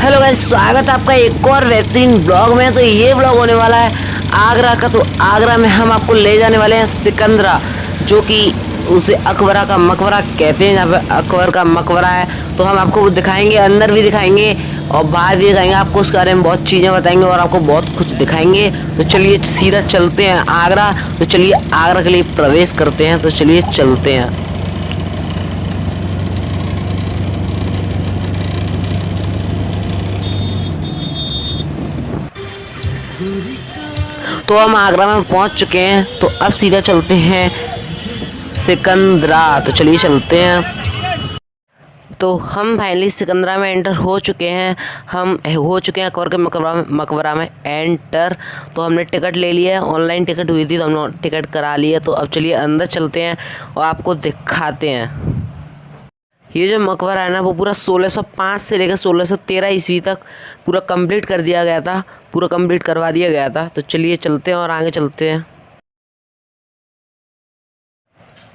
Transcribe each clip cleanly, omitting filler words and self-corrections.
Hello guys, स्वागत है आपका एक और बेहतरीन ब्लॉग में। तो ये ब्लॉग होने वाला है आगरा का। तो आगरा में हम आपको ले जाने वाले हैं सिकंदरा, जो कि उसे अकबरा का मकबरा कहते हैं। जहाँ पे अकबर का मकबरा है, तो हम आपको वो दिखाएंगे, अंदर भी दिखाएंगे और बाहर भी दिखाएंगे। आपको उसके बारे में बहुत चीज़ें बताएंगे और आपको बहुत कुछ दिखाएंगे। तो चलिए सीधा चलते हैं आगरा। तो चलिए आगरा के लिए प्रवेश करते हैं। तो चलिए चलते हैं। तो हम आगरा में पहुंच चुके हैं। तो अब सीधा चलते हैं सिकंदरा। तो चलिए चलते हैं। तो हम फाइनली सिकंदरा में एंटर हो चुके हैं। हम हो चुके हैं अकबर के मकबरा में एंटर। तो हमने टिकट ले लिया है, ऑनलाइन टिकट हुई थी तो हमने टिकट करा लिया। तो अब चलिए अंदर चलते हैं और आपको दिखाते हैं। ये जो मकबरा है ना, वो पूरा 1605 से लेकर 1613 ईस्वी तक पूरा कंप्लीट कर दिया गया था, पूरा कंप्लीट करवा दिया गया था। तो चलिए चलते हैं और आगे चलते हैं।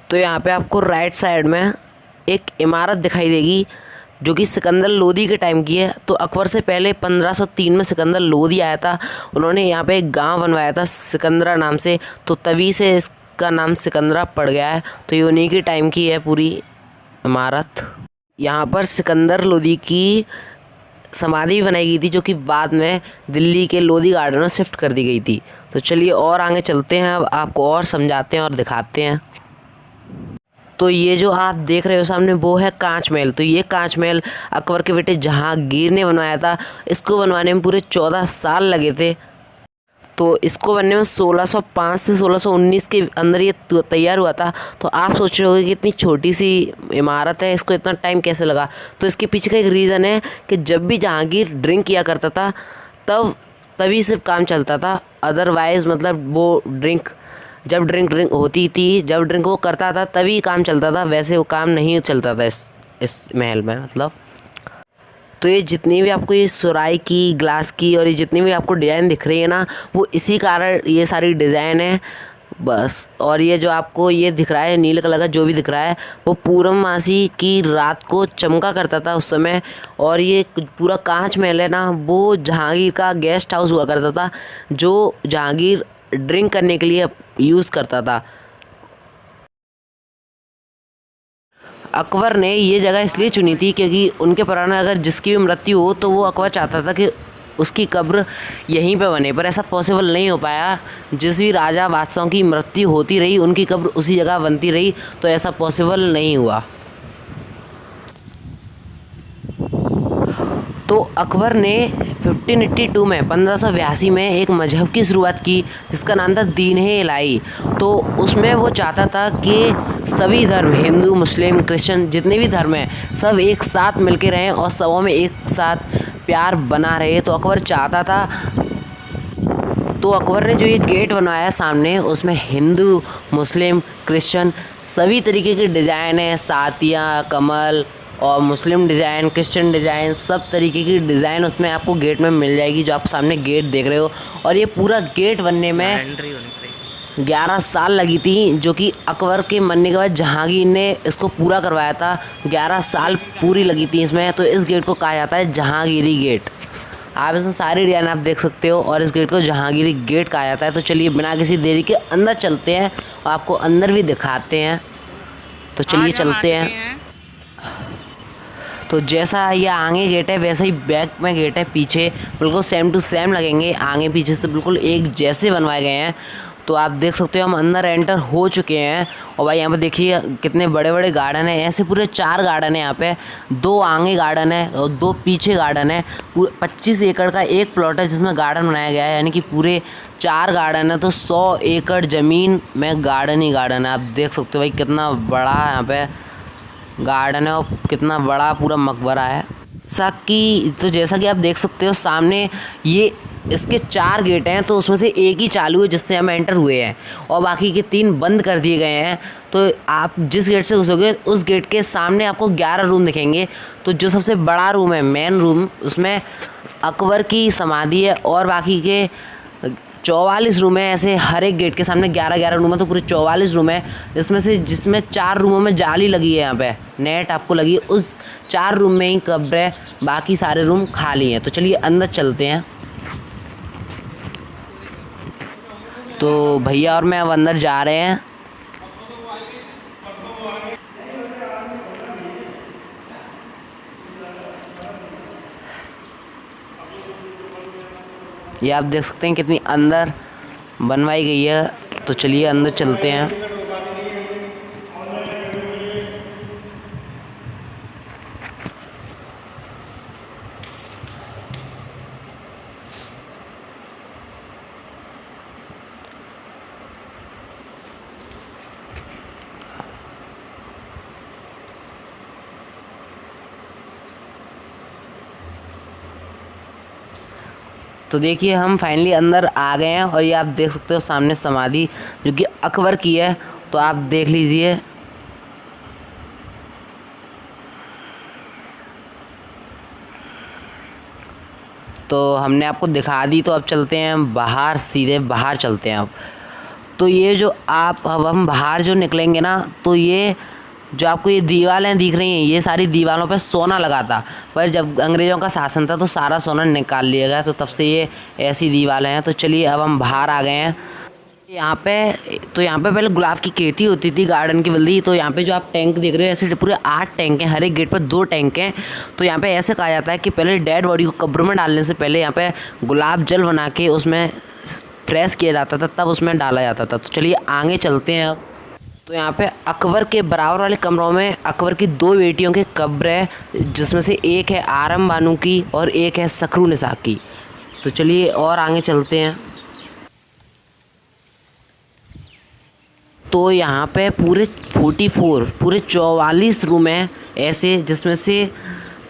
तो यहाँ पे आपको राइट साइड में एक इमारत दिखाई देगी जो कि सिकंदर लोदी के टाइम की है। तो अकबर से पहले 1503 में सिकंदर लोदी आया था। उन्होंने यहाँ पे एक गांव बनवाया था सिकंदरा नाम से, तो तभी से इसका नाम सिकंदरा पड़ गया है। तो ये उन्हीं के टाइम की है पूरी इमारत। यहाँ पर सिकंदर लोदी की समाधि बनाई गई थी, जो कि बाद में दिल्ली के लोदी गार्डन में शिफ्ट कर दी गई थी। तो चलिए और आगे चलते हैं, अब आपको और समझाते हैं और दिखाते हैं। तो ये जो आप देख रहे हो सामने, वो है कांच महल। तो ये कांच महल अकबर के बेटे जहांगीर ने बनवाया था। इसको बनवाने में पूरे 14 साल लगे थे। तो इसको बनने में 1605 से 1619 के अंदर ये तैयार हुआ था। तो आप सोच रहे होगे कि इतनी छोटी सी इमारत है, इसको इतना टाइम कैसे लगा। तो इसके पीछे का एक रीज़न है कि जब भी जहांगीर ड्रिंक किया करता था तभी सिर्फ काम चलता था। अदरवाइज़ मतलब वो जब ड्रिंक होती थी, जब ड्रिंक वो करता था तभी काम चलता था, वैसे वो काम नहीं चलता था इस महल में मतलब। तो ये जितनी भी आपको ये सुराई की, ग्लास की और ये जितनी भी आपको डिज़ाइन दिख रही है ना, वो इसी कारण ये सारी डिज़ाइन है बस। और ये जो आपको ये दिख रहा है नीले कलर का जो भी दिख रहा है, वो पूर्णमासी की रात को चमका करता था उस समय। और ये पूरा कांच महल है ना, वो जहांगीर का गेस्ट हाउस हुआ करता था, जो जहांगीर ड्रिंक करने के लिए यूज़ करता था। अकबर ने ये जगह इसलिए चुनी थी क्योंकि उनके पुराने अगर जिसकी भी मृत्यु हो तो वो अकबर चाहता था कि उसकी कब्र यहीं पे बने, पर ऐसा पॉसिबल नहीं हो पाया। जिस भी राजा बादशाहों की मृत्यु होती रही, उनकी कब्र उसी जगह बनती रही, तो ऐसा पॉसिबल नहीं हुआ। तो अकबर ने 1582 में 1582 में एक मजहब की शुरुआत की जिसका नाम था दीन-ए-इलाही। तो उसमें वो चाहता था कि सभी धर्म, हिंदू, मुस्लिम, क्रिश्चियन, जितने भी धर्म हैं, सब एक साथ मिलके रहें और सबों में एक साथ प्यार बना रहे। तो अकबर चाहता था। तो अकबर ने जो ये गेट बनवाया सामने, उसमें हिंदू, मुस्लिम, क्रिश्चियन सभी तरीके के डिज़ाइन है, सातिया, कमल और मुस्लिम डिज़ाइन, क्रिश्चियन डिज़ाइन, सब तरीके की डिज़ाइन उसमें आपको गेट में मिल जाएगी, जो आप सामने गेट देख रहे हो। और ये पूरा गेट बनने में 11 साल लगी थी, जो कि अकबर के मरने के बाद जहांगीर ने इसको पूरा करवाया था। 11 साल पूरी लगी थी इसमें। तो इस गेट को कहा जाता है जहांगीरी गेट। आप इसमें सारी डिज़ाइन आप देख सकते हो और इस गेट को जहांगीरी गेट कहा जाता है। तो चलिए बिना किसी देरी के अंदर चलते हैं और आपको अंदर भी दिखाते हैं। तो चलिए चलते हैं। तो जैसा ये आगे गेट है वैसा ही बैक में गेट है, पीछे बिल्कुल सेम टू सेम लगेंगे, आगे पीछे से बिल्कुल एक जैसे बनवाए गए हैं। तो आप देख सकते हो हम अंदर एंटर हो चुके हैं। और भाई यहाँ पर देखिए कितने बड़े बड़े गार्डन हैं। ऐसे पूरे 4 गार्डन है यहाँ पे, 2 आगे गार्डन है और 2 पीछे गार्डन है। पूरे 25 एकड़ का एक प्लॉट है जिसमें गार्डन बनाया गया है, यानी कि पूरे 4 गार्डन है। तो 100 एकड़ ज़मीन में गार्डन ही गार्डन है। आप देख सकते हो भाई कितना बड़ा यहाँ पे गार्डन है और कितना बड़ा पूरा मकबरा है साकी। तो जैसा कि आप देख सकते हो सामने ये इसके 4 गेट हैं, तो उसमें से एक ही चालू है जिससे हम एंटर हुए हैं और बाकी के 3 बंद कर दिए गए हैं। तो आप जिस गेट से घुसोगे उस गेट के सामने आपको 11 रूम दिखेंगे। तो जो सबसे बड़ा रूम है, मेन रूम, उसमें अकबर की समाधि है और बाकी के 44 रूम है। ऐसे हर एक गेट के सामने 11-11 रूम है, तो पूरे 44 रूम है। जिसमें 4 रूमों में जाली लगी है, यहाँ पे नेट आपको लगी। उस 4 रूम में ही कब्र है बाकी सारे रूम खाली हैं। तो चलिए अंदर चलते हैं। तो भैया और मैं अब अंदर जा रहे हैं। ये आप देख सकते हैं कितनी अंदर बनवाई गई है। तो चलिए अंदर चलते हैं। तो देखिए हम फाइनली अंदर आ गए हैं और ये आप देख सकते हो सामने समाधि जो कि अकबर की है। तो आप देख लीजिए। तो हमने आपको दिखा दी। तो अब चलते हैं बाहर, सीधे बाहर चलते हैं अब। तो ये जो अब हम बाहर जो निकलेंगे ना, तो ये जो आपको ये दीवारें दिख रही हैं, ये सारी दीवारों पे सोना लगा था। पर जब अंग्रेज़ों का शासन था तो सारा सोना निकाल लिया गया, तो तब से ये ऐसी दीवारें हैं। तो चलिए अब हम बाहर आ गए हैं। यहाँ पे पहले गुलाब की खेती होती थी, गार्डन की बल्दी। तो यहाँ पे जो आप टैंक देख रहे हो, ऐसे पूरे 8 टैंक हैं, हर एक गेट पर 2 टैंक हैं। तो यहाँ पे ऐसे कहा जाता है कि पहले डेड बॉडी को कब्र में डालने से पहले यहाँ पे गुलाब जल बना के उसमें फ्रेश किया जाता था, तब उसमें डाला जाता था। तो चलिए आगे चलते हैं अब। तो यहाँ पे अकबर के बराबर वाले कमरों में अकबर की 2 बेटियों के कब्र है, जिसमें से एक है आरम बानो की और एक है सकरूनिसा की। तो चलिए और आगे चलते हैं। तो यहाँ पे पूरे 44 रूम हैं ऐसे, जिसमें से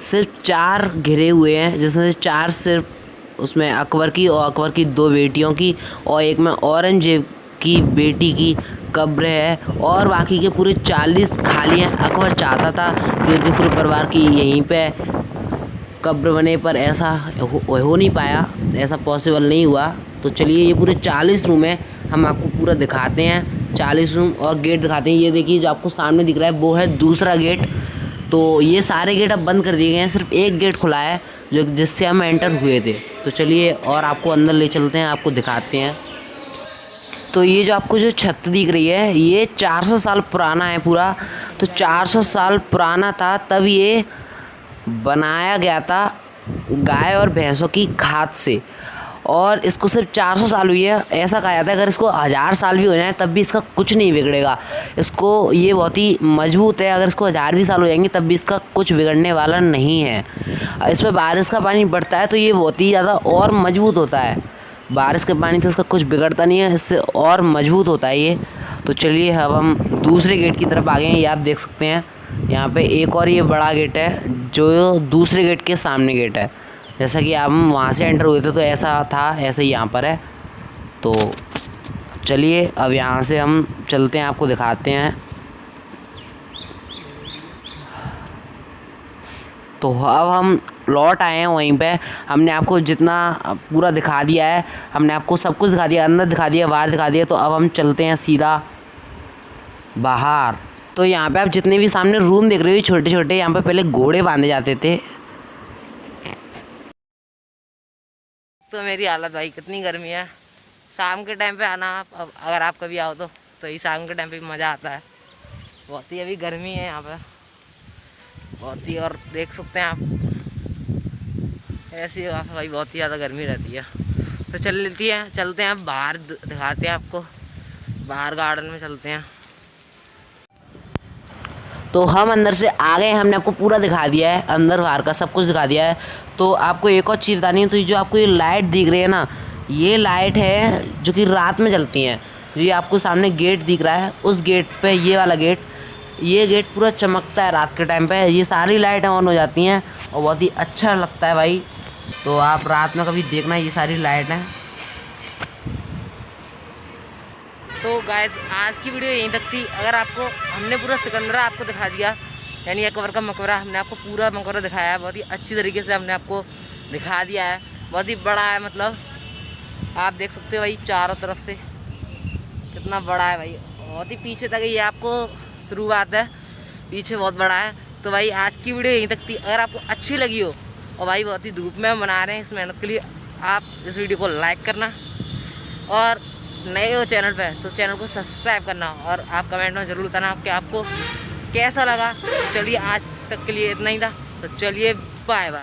सिर्फ 4 घिरे हुए हैं, जिसमें से 4 सिर्फ उसमें अकबर की और अकबर की 2 बेटियों की, और एक में औरंगजेब की बेटी की कब्र है, और बाकी के पूरे 40 खाली हैं। अकबर चाहता था कि उनके पूरे परिवार की यहीं पे कब्र बने, पर ऐसा हो नहीं पाया, ऐसा पॉसिबल नहीं हुआ। तो चलिए ये पूरे 40 रूम हैं, हम आपको पूरा दिखाते हैं। 40 रूम और गेट दिखाते हैं। ये देखिए जो आपको सामने दिख रहा है वो है दूसरा गेट। तो ये सारे गेट अब बंद कर दिए गए हैं, सिर्फ एक गेट खुला है जो जिससे हम एंटर हुए थे। तो चलिए और आपको अंदर ले चलते हैं, आपको दिखाते हैं। तो ये जो आपको जो छत दिख रही है, ये 400 साल पुराना है पूरा। तो 400 साल पुराना था, तब ये बनाया गया था गाय और भैंसों की खाद से, और इसको सिर्फ 400 साल हुई है। ऐसा कहा जाता है अगर इसको 1000 साल भी हो जाए तब भी इसका कुछ नहीं बिगड़ेगा। इसको ये बहुत ही मजबूत है, अगर इसको 1000 भी साल हो जाएंगे तब भी इसका कुछ बिगड़ने वाला नहीं है। इसमें बारिश का पानी पड़ता है तो ये बहुत ही ज़्यादा और मजबूत होता है। बारिश के पानी से इसका कुछ बिगड़ता नहीं है, इससे और मजबूत होता है ये। तो चलिए अब हम दूसरे गेट की तरफ आ गए हैं। ये आप देख सकते हैं यहाँ पे एक और ये बड़ा गेट है जो दूसरे गेट के सामने गेट है। जैसा कि हम वहाँ से एंटर हुए थे तो ऐसा था, ऐसे ही यहाँ पर है। तो चलिए अब यहाँ से हम चलते हैं, आपको दिखाते हैं। तो अब हम लौट आए हैं वहीं पे। हमने आपको जितना पूरा दिखा दिया है, हमने आपको सब कुछ दिखा दिया, अंदर दिखा दिया, बाहर दिखा दिया। तो अब हम चलते हैं सीधा बाहर। तो यहाँ पे आप जितने भी सामने रूम देख रहे हो छोटे छोटे, यहाँ पे पहले घोड़े बांधे जाते थे। तो मेरी हालत भाई, कितनी गर्मी है। शाम के टाइम पे आना आप, अब अगर आप कभी आओ तो ही शाम के टाइम पे मज़ा आता है। बहुत ही अभी गर्मी है यहाँ पे, बहुत ही। और देख सकते हैं आप ऐसी भाई बहुत ही ज़्यादा गर्मी रहती है। तो चलते हैं अब बाहर, दिखाते हैं आपको बाहर, गार्डन में चलते हैं। तो हम अंदर से आ गए, हमने आपको पूरा दिखा दिया है, अंदर बाहर का सब कुछ दिखा दिया है। तो आपको एक और चीज़ बतानी है। तो जो आपको ये लाइट दिख रही है ना, ये लाइट है जो कि रात में जलती हैं। जो ये आपको सामने गेट दिख रहा है, उस गेट पे ये वाला गेट, ये गेट पूरा चमकता है रात के टाइम पे। ये सारी लाइटें ऑन हो जाती हैं और बहुत ही अच्छा लगता है भाई। तो आप रात में कभी देखना ये सारी लाइटें। तो गाइस आज की वीडियो यहीं तक थी। अगर आपको हमने पूरा सिकंदरा आपको दिखा दिया, यानी अकबर का मकबरा, हमने आपको पूरा मकबरा दिखाया है। बहुत ही अच्छी तरीके से हमने आपको दिखा दिया है। बहुत ही बड़ा है, मतलब आप देख सकते हो भाई चारों तरफ से कितना बड़ा है भाई। बहुत ही पीछे तक ये आपको शुरुआत है, पीछे बहुत बड़ा है। तो भाई आज की वीडियो यहीं तक थी। अगर आपको अच्छी लगी हो और भाई बहुत ही धूप में बना रहे हैं। इस मेहनत के लिए आप इस वीडियो को लाइक करना और नए हो चैनल पे तो चैनल को सब्सक्राइब करना और आप कमेंट में ज़रूर बताना कि आपको कैसा लगा। चलिए आज तक के लिए इतना ही था, तो चलिए बाय बाय।